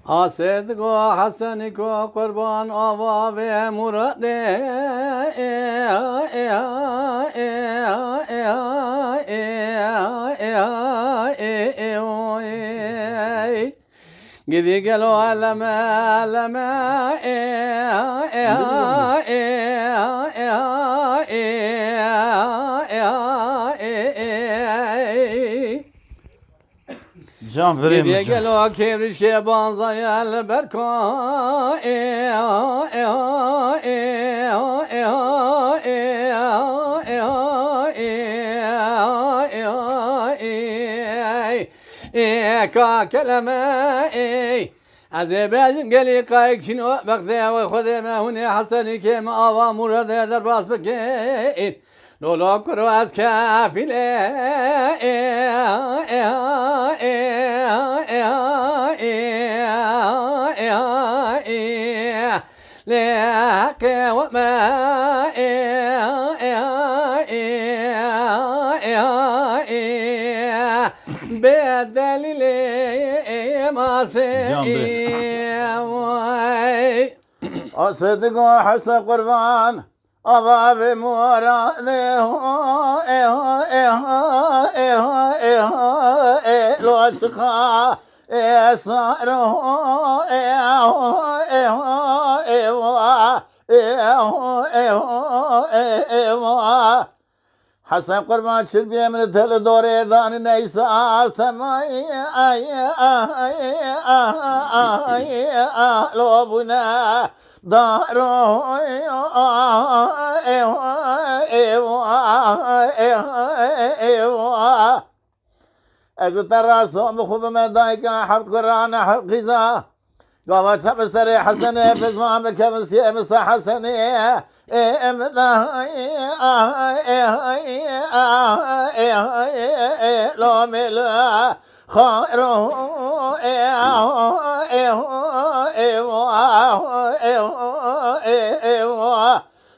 آسدگو حسنکو قربان آوا و مراده گیدی گلو علمه Can vereyim Gidiye mi can? gel o kevrişke banzayel berko ka keleme از بیشم گلی قایق چینو بخده و خود مهونه حسنی که ما آوا مرده در باز بکن لولا کرو از کافیله لك وما بالدليل ما أصدق حس قربان أباب مراده لو أتقى صاره حسن قربان شربي من تل دوري دان نيسار تماي لو بنا دارو اجو ترى صوم خوب مدايك حفظ قرآن حفظ غذا قوات شب سري حسني بزمان بكبسي مس حسني لو ملا خير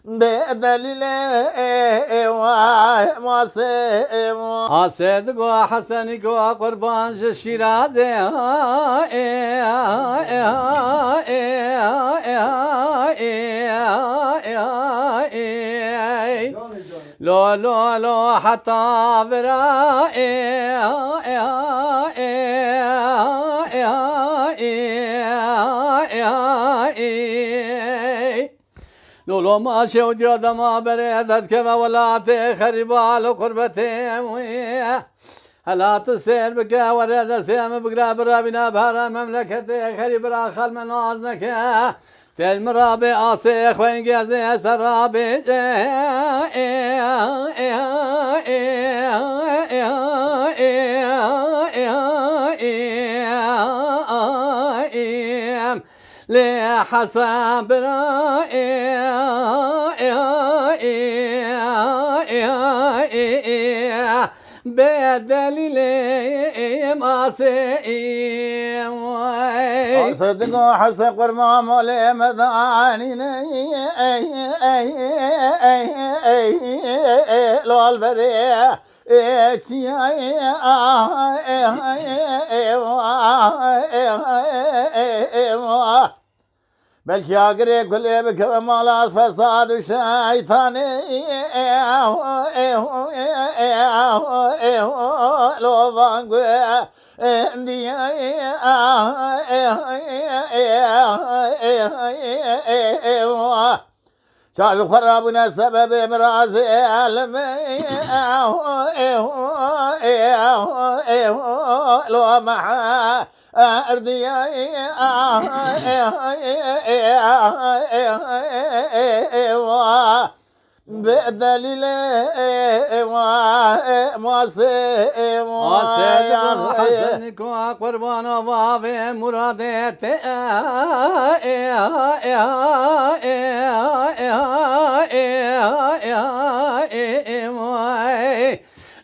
بدليل آسدگو حسنیگو قربان شیرازه لو لو لو حتى برا لولو ما شود يا ما بريدت كما ولات خربال قربتهم هلا تسير بك ورد سيم بقرا برابنا بهرا مملكتي خريب راخل من عزنك تل مرابي آسيخ وين جازي سرابي لحسن بدليل ما سئم أصدق حسن قربان مولي مداني لو البري بلكي أقري كل بك مالات فساد الشيطاني لو بانقوي اندي شعر خرابنا سبب مرازي علمي لو محا أرضي بدليل ما حسنك قربان وابي مرادت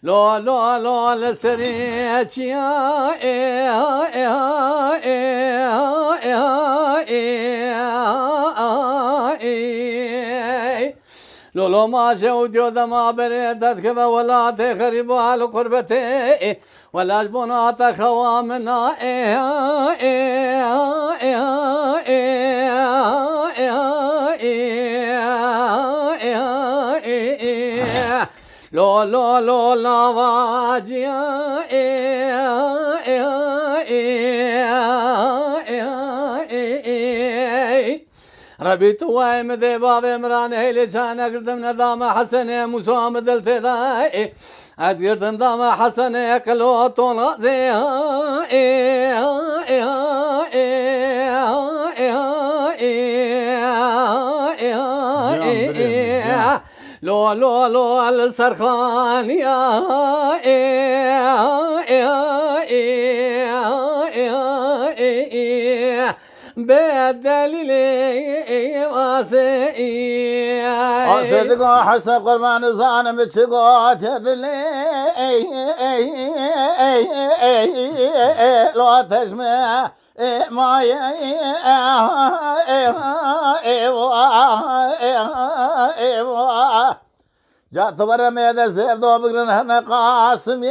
لو لو لو لسريتشيا لولو ما شوديو دما بريدت كما ولا تخرب على قربتي ولا جبنات خوامنا lo lavaci ربيت وايم ذي باب امران هيلي كان قردم ندام حسن مسام دلت ذا أذكرت دام حسن كلو طول زي لو السرخان بدليل واسعي صدق حسن قربان زان بتشقات يذلي لو تجمع ما جات ورا ميدا زيب دو بقرن هنا قاسم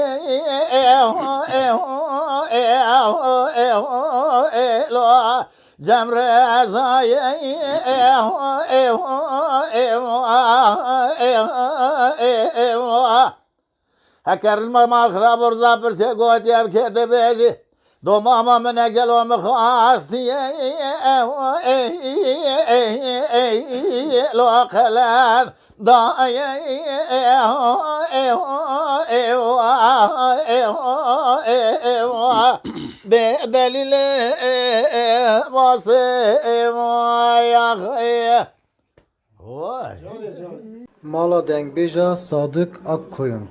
لو جمر زاي هكر الماء خراب ورزا برتي قوت يبكي دبيجي دو ماما من اجلو مخاستي لو خلان ضاي بدليل ما يا خي Mala Dengbeja Sadık Akkoyun